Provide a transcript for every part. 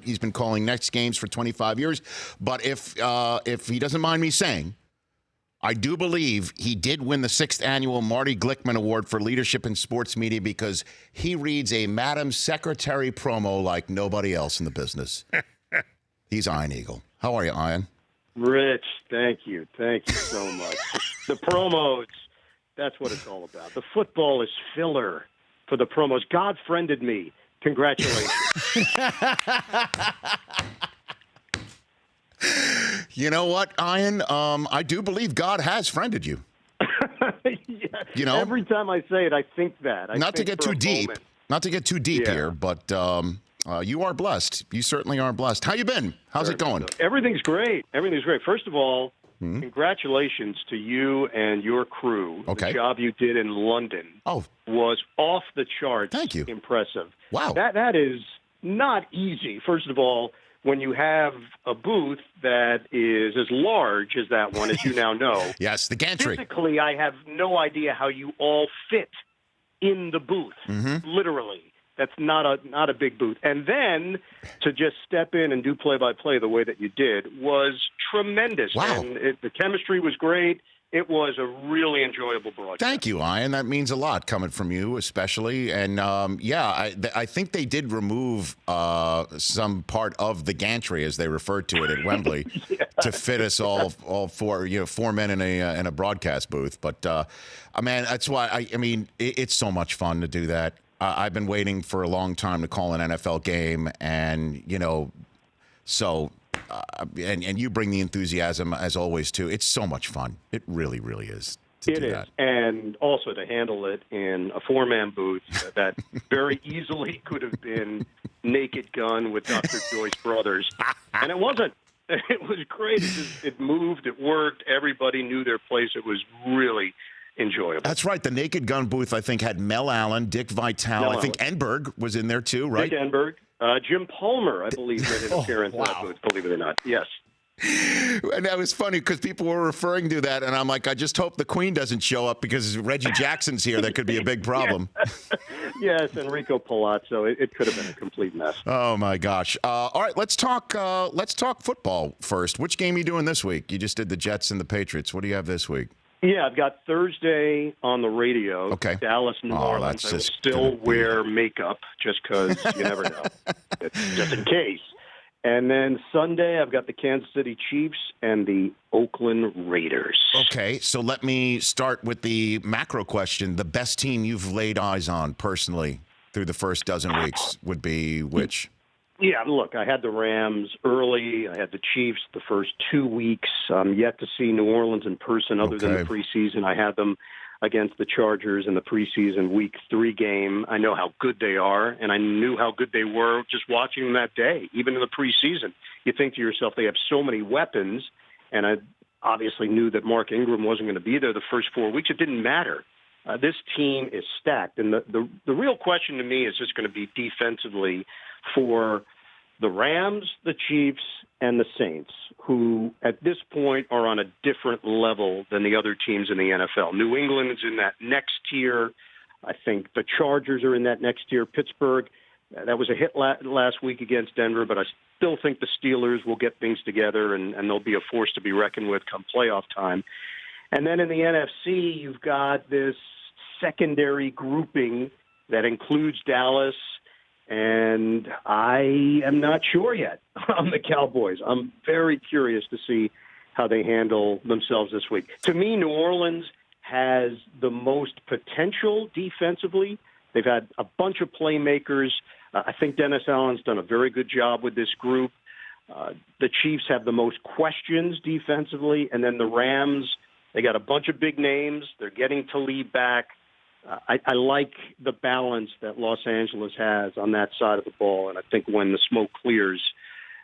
He's been calling Nets games for 25 years. But if he doesn't mind me saying, I do believe he did win the 6th annual Marty Glickman Award for Leadership in Sports Media because he reads a Madam Secretary promo like nobody else in the business. He's Iron Eagle. How are you, Iron? Rich, thank you. Thank you so much. The promos, that's what it's all about. The football is filler for the promos. God friended me. Congratulations. You know what, Ian? I do believe God has friended you. Yeah. You know, every time I say it, I think that. Not to get too deep here, but you are blessed. You certainly are blessed. How you been? How's it going? Everything's great. First of all, congratulations to you and your crew. Okay. The job you did in London was off the charts. Thank you. Impressive. Wow. That is not easy. First of all, when you have a booth that is as large as that one, as you now know. Yes, the gantry. Physically, I have no idea how you all fit in the booth, literally. That's not a big booth. And then to just step in and do play-by-play the way that you did was tremendous. Wow. And the chemistry was great. It was a really enjoyable broadcast. Thank you, Ian. That means a lot coming from you, especially. And, I think they did remove some part of the gantry, as they referred to it at Wembley, to fit us all four men in a broadcast booth. But, man, that's why, it's so much fun to do that. I've been waiting for a long time to call an NFL game, and, so... and you bring the enthusiasm, as always, too. It's so much fun. It really, really is to do that. And also to handle it in a four-man booth that very easily could have been Naked Gun with Dr. Joyce Brothers. And it wasn't. It was great. It moved. It worked. Everybody knew their place. It was really enjoyable. That's right. The Naked Gun booth, I think, had Mel Allen, Dick Vitale. I think Enberg was in there, too, right? Dick Enberg. Jim Palmer, I believe, made an appearance in that booth, believe it or not. Yes. And that was funny because people were referring to that, and I'm like, I just hope the Queen doesn't show up because Reggie Jackson's here. That could be a big problem. Yes, Enrico Palazzo. It could have been a complete mess. Oh, my gosh. All right, let's talk football first. Which game are you doing this week? You just did the Jets and the Patriots. What do you have this week? Yeah, I've got Thursday on the radio. Okay. Dallas, New Orleans. I will still wear makeup just because you never know, just in case. And then Sunday, I've got the Kansas City Chiefs and the Oakland Raiders. Okay, so let me start with the macro question. The best team you've laid eyes on personally through the first dozen weeks would be which? Yeah, look, I had the Rams early. I had the Chiefs the first 2 weeks. I'm yet to see New Orleans in person other than the preseason. I had them against the Chargers in the preseason Week 3 game. I know how good they are, and I knew how good they were just watching them that day, even in the preseason. You think to yourself, they have so many weapons, and I obviously knew that Mark Ingram wasn't going to be there the first 4 weeks. It didn't matter. This team is stacked, and the real question to me is just going to be defensively for the Rams, the Chiefs, and the Saints, who at this point are on a different level than the other teams in the NFL. New England is in that next tier. I think the Chargers are in that next tier. Pittsburgh, that was a hit last week against Denver, but I still think the Steelers will get things together, and they'll be a force to be reckoned with come playoff time. And then in the NFC, you've got this secondary grouping that includes Dallas, and I am not sure yet on the Cowboys. I'm very curious to see how they handle themselves this week. To me, New Orleans has the most potential defensively. They've had a bunch of playmakers. I think Dennis Allen's done a very good job with this group. The Chiefs have the most questions defensively, and then the Rams, they got a bunch of big names. They're getting Talib back. I like the balance that Los Angeles has on that side of the ball, and I think when the smoke clears,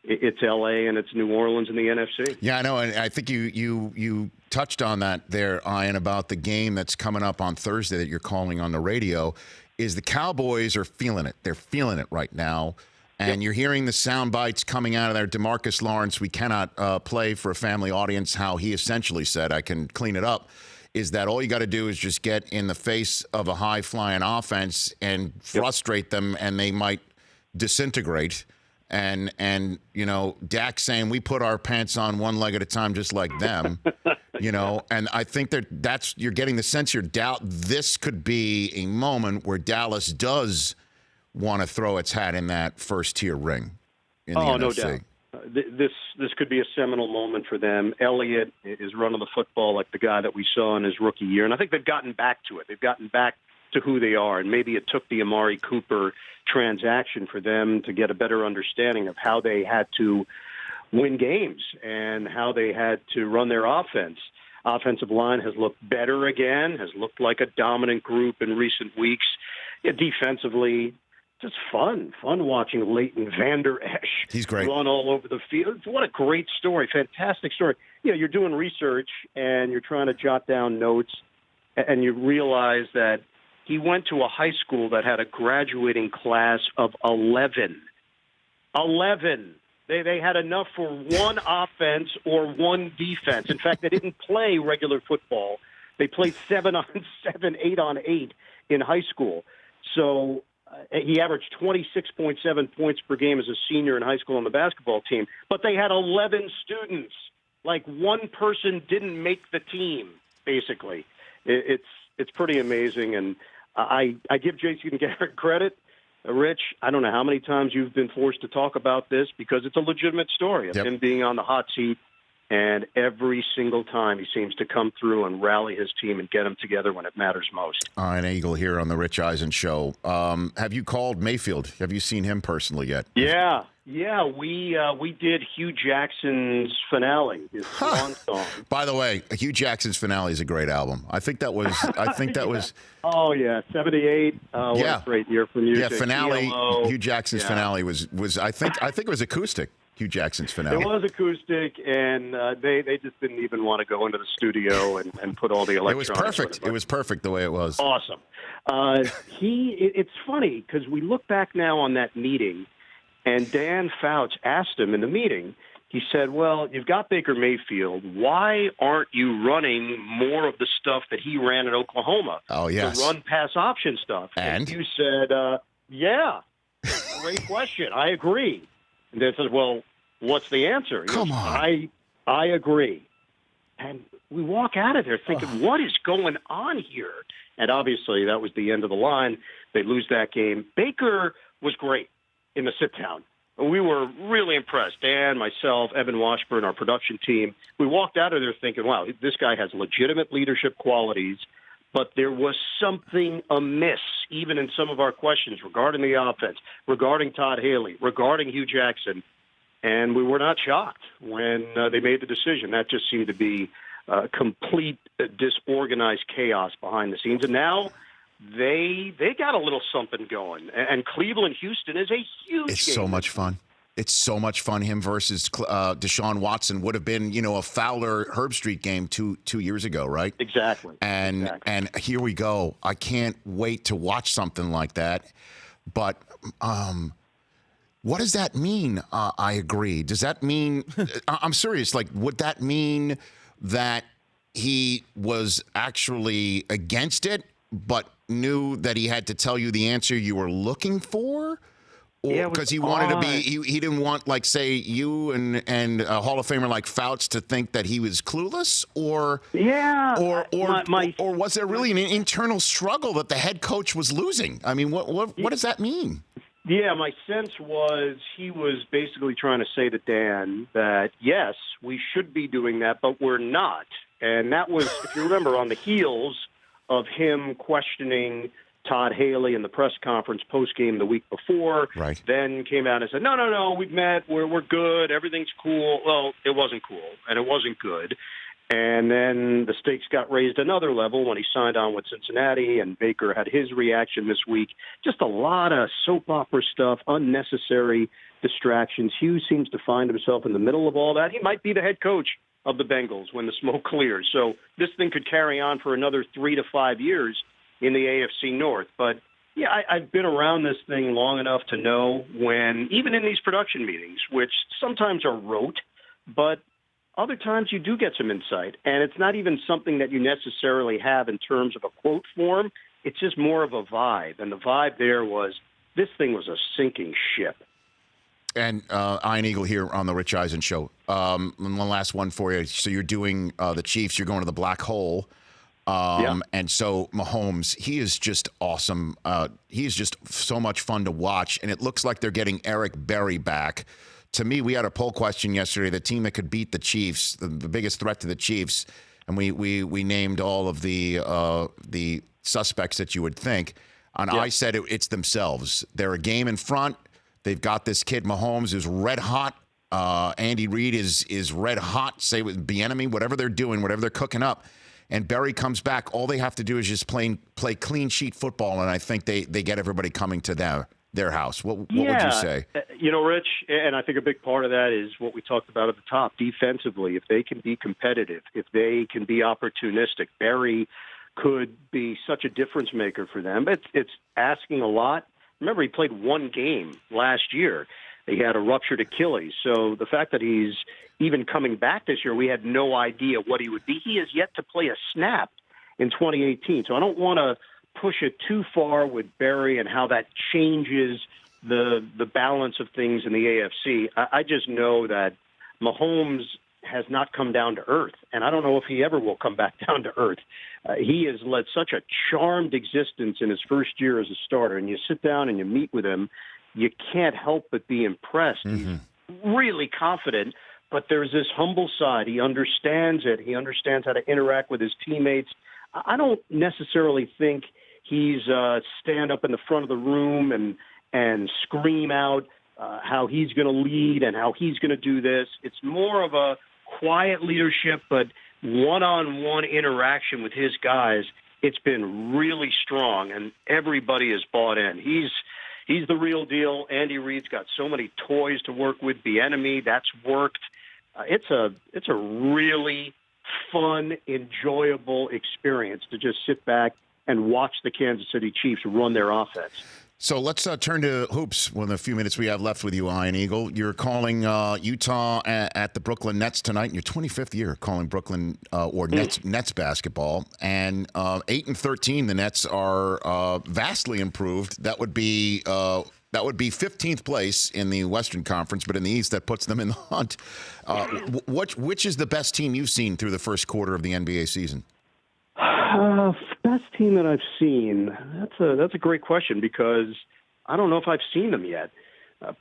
it's L.A. and it's New Orleans in the NFC. Yeah, I know, and I think you touched on that there, Ian, about the game that's coming up on Thursday that you're calling on the radio, is the Cowboys are feeling it. They're feeling it right now, and you're hearing the sound bites coming out of there. DeMarcus Lawrence, we cannot play for a family audience, how he essentially said, I can clean it up, is that all you got to do is just get in the face of a high-flying offense and frustrate them, and they might disintegrate. and Dak saying we put our pants on one leg at a time just like them. And I think that's you're getting the sense here. This could be a moment where Dallas does want to throw its hat in that first-tier ring in the NFC. No doubt. This could be a seminal moment for them. Elliott is running the football like the guy that we saw in his rookie year, and I think they've gotten back to it. They've gotten back to who they are, and maybe it took the Amari Cooper transaction for them to get a better understanding of how they had to win games and how they had to run their offense. Offensive line has looked better again, has looked like a dominant group in recent weeks. Defensively, just fun watching Leighton Vander Esch. He's great. Run all over the field. What a great story, fantastic story. You're doing research and you're trying to jot down notes, and you realize that he went to a high school that had a graduating class of 11. 11. They had enough for one offense or one defense. In fact, they didn't play regular football. They played 7-on-7, 8-on-8 in high school. So he averaged 26.7 points per game as a senior in high school on the basketball team. But they had 11 students. Like one person didn't make the team, basically. It's pretty amazing. And I give Jason Garrett credit. Rich, I don't know how many times you've been forced to talk about this because it's a legitimate story of him being on the hot seat, and every single time he seems to come through and rally his team and get them together when it matters most. An Eagle here on the Rich Eisen Show. Have you called Mayfield? Have you seen him personally yet? Yeah, we did Hugh Jackson's finale, his swan song. By the way, Hugh Jackson's finale is a great album. I think that was. Was. Oh yeah, 78. What a great year for music. Yeah, finale. ELO. Hugh Jackson's finale was. I think it was acoustic. Hugh Jackson's finale. It was acoustic, and they just didn't even want to go into the studio and put all the electronics. It was perfect. It was perfect the way it was. Awesome. It's funny because we look back now on that meeting. And Dan Fouts asked him in the meeting, he said, well, you've got Baker Mayfield. Why aren't you running more of the stuff that he ran at Oklahoma? Oh, yes. The run-pass option stuff. And you said, yeah, great question. I agree. And Dan says, well, what's the answer? Come on. I agree. And we walk out of there thinking, what is going on here? And obviously that was the end of the line. They lose that game. Baker was great in the sit-down. We were really impressed. Dan, myself, Evan Washburn, our production team, we walked out of there thinking, wow, this guy has legitimate leadership qualities, but there was something amiss, even in some of our questions regarding the offense, regarding Todd Haley, regarding Hugh Jackson, and we were not shocked when they made the decision. That just seemed to be complete disorganized chaos behind the scenes. And now they got a little something going. And Cleveland-Houston is a huge It's game. so much fun. It's so much fun. Him versus Deshaun Watson would have been, a Fowler-Herb Street game two years ago, right? Exactly. And here we go. I can't wait to watch something like that. But what does that mean? I agree. Does that mean I'm serious? Like, would that mean that he was actually against it, but knew that he had to tell you the answer you were looking for? Or because he wanted to be, he didn't want, like, say, you and a Hall of Famer like Fouts to think that he was clueless, or or was there really an internal struggle that the head coach was losing? I mean, what does that mean? Yeah, my sense was he was basically trying to say to Dan that, yes, we should be doing that, but we're not. And that was, if you remember, on the heels of him questioning Todd Haley in the press conference post-game the week before. Right. Then came out and said, no, we've met, we're good, everything's cool. Well, it wasn't cool, and it wasn't good. And then the stakes got raised another level when he signed on with Cincinnati, and Baker had his reaction this week. Just a lot of soap opera stuff, unnecessary distractions. Hugh seems to find himself in the middle of all that. He might be the head coach of the Bengals when the smoke clears. So this thing could carry on for another 3 to 5 years in the AFC North. But, yeah, I've been around this thing long enough to know when, even in these production meetings, which sometimes are rote, but other times you do get some insight. And it's not even something that you necessarily have in terms of a quote form. It's just more of a vibe. And the vibe there was, this thing was a sinking ship. And Iron Eagle here on the Rich Eisen Show. One last one for you. So you're doing the Chiefs. You're going to the black hole. And so Mahomes, he is just awesome. He is just so much fun to watch. And it looks like they're getting Eric Berry back. To me, we had a poll question yesterday. The team that could beat the Chiefs, the biggest threat to the Chiefs, and we named all of the suspects that you would think. And I said it's themselves. They're a game in front. They've got this kid Mahomes who's red hot. Andy Reid is red hot. Say with Bieniemy, whatever they're doing, whatever they're cooking up. And Berry comes back. All they have to do is just play clean sheet football, and I think they get everybody coming to their house. What would you say? Rich, and I think a big part of that is what we talked about at the top. Defensively, if they can be competitive, if they can be opportunistic, Berry could be such a difference maker for them. It's asking a lot. Remember, he played one game last year. He had a ruptured Achilles. So the fact that he's even coming back this year, we had no idea what he would be. He has yet to play a snap in 2018. So I don't want to push it too far with Berry and how that changes the balance of things in the AFC. I just know that Mahomes has not come down to earth, and I don't know if he ever will come back down to earth. He has led such a charmed existence in his first year as a starter, and you sit down and you meet with him, you can't help but be impressed. Mm-hmm. He's really confident, but there's this humble side. He understands it. He understands how to interact with his teammates. I don't necessarily think he's stand up in the front of the room and scream out how he's going to lead and how he's going to do this. It's more of a quiet leadership, but one-on-one interaction with his guys, it's been really strong, and everybody is bought in. He's the real deal. Andy Reid's got so many toys to work with. Bieniemy, that's worked. It's a really fun, enjoyable experience to just sit back and watch the Kansas City Chiefs run their offense. So let's turn to hoops with a few minutes we have left with you, Iron Eagle. You're calling Utah at the Brooklyn Nets tonight in your 25th year calling Brooklyn Nets basketball. And 8-13, the Nets are vastly improved. That would be 15th place in the Western Conference, but in the East, that puts them in the hunt. Which is the best team you've seen through the first quarter of the NBA season? Best team that I've seen. That's a great question because I don't know if I've seen them yet.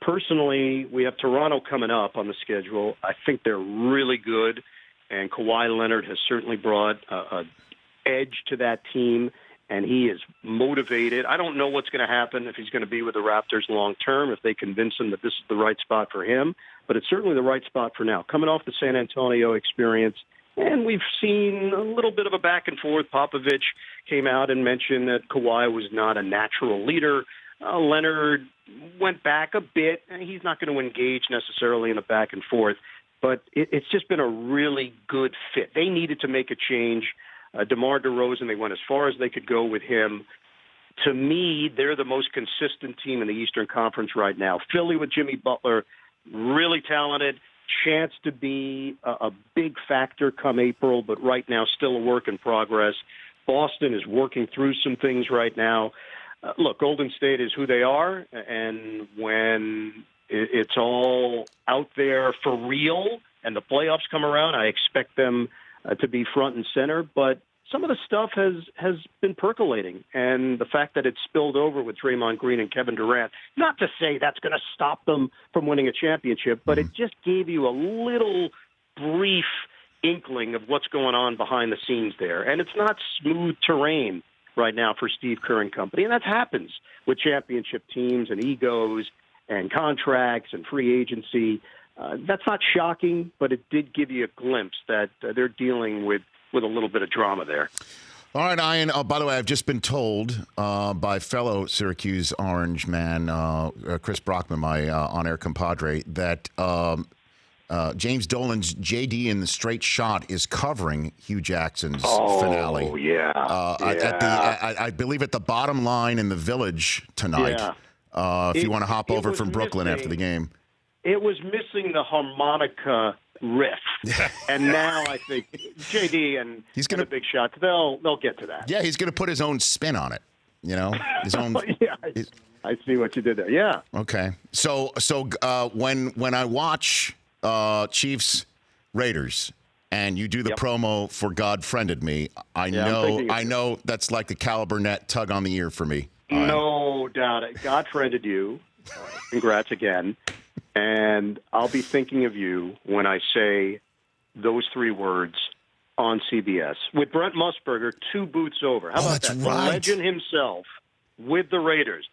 Personally, we have Toronto coming up on the schedule. I think they're really good, and Kawhi Leonard has certainly brought an edge to that team, and he is motivated. I don't know what's going to happen if he's going to be with the Raptors long term, if they convince him that this is the right spot for him, but it's certainly the right spot for now. Coming off the San Antonio experience, and we've seen a little bit of a back and forth. Popovich came out and mentioned that Kawhi was not a natural leader. Leonard went back a bit, and he's not going to engage necessarily in a back and forth, but it's just been a really good fit. They needed to make a change. DeMar DeRozan, they went as far as they could go with him. To me, they're the most consistent team in the Eastern Conference right now. Philly with Jimmy Butler, really talented. Chance to be a big factor come April, but right now still a work in progress. Boston is working through some things right now. Look, Golden State is who they are, and when it's all out there for real and the playoffs come around, I expect them to be front and center. But some of the stuff has been percolating, and the fact that it spilled over with Draymond Green and Kevin Durant, not to say that's going to stop them from winning a championship, but it just gave you a little brief inkling of what's going on behind the scenes there. And it's not smooth terrain right now for Steve Kerr and company, and that happens with championship teams and egos and contracts and free agency. That's not shocking, but it did give you a glimpse that they're dealing with a little bit of drama there. All right, Ian. By the way, I've just been told by fellow Syracuse Orange man, Chris Brockman, my on-air compadre, that James Dolan's JD in the Straight Shot is covering Hugh Jackson's finale. Oh, yeah. I believe at the Bottom Line in the Village tonight. Yeah. If you want to hop over from Brooklyn after the game. It was missing the harmonica riff, and now I think JD and the Big Shots they'll get to that. Yeah, he's going to put his own spin on it. You know, his own. I see what you did there. Yeah. Okay. So when I watch Chiefs Raiders and you do the promo for God Friended Me, I know that's like the caliber net tug on the ear for me. No doubt. God friended you. Congrats again. And I'll be thinking of you when I say those three words on CBS. With Brent Musburger 2 booths over. How about that? Right. The legend himself with the Raiders.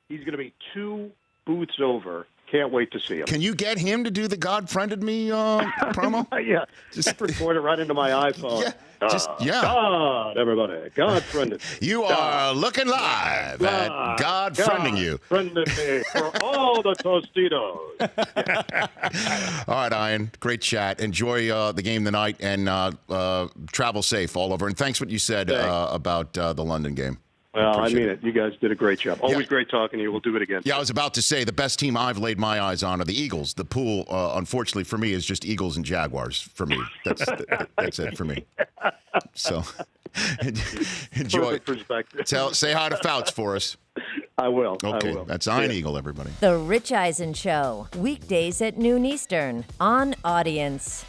He's going to be 2 booths over. Can't wait to see him. Can you get him to do the God Friended Me promo? Yeah. Just record it right into my iPhone. God, everybody. God friended me. You are looking live at God Friending You. Friended me for all the Tostitos. All right, Ian. Great chat. Enjoy the game tonight and travel safe all over. And thanks what you said about the London game. Well, I mean it. You guys did a great job. Always great talking to you. We'll do it again. Yeah, I was about to say the best team I've laid my eyes on are the Eagles. The pool, unfortunately for me, is just Eagles and Jaguars for me. That's it for me. So enjoy. Perspective. Say hi to Fouts for us. I will. Okay, I will. that's Iron Eagle, everybody. The Rich Eisen Show, weekdays at noon Eastern on Audience.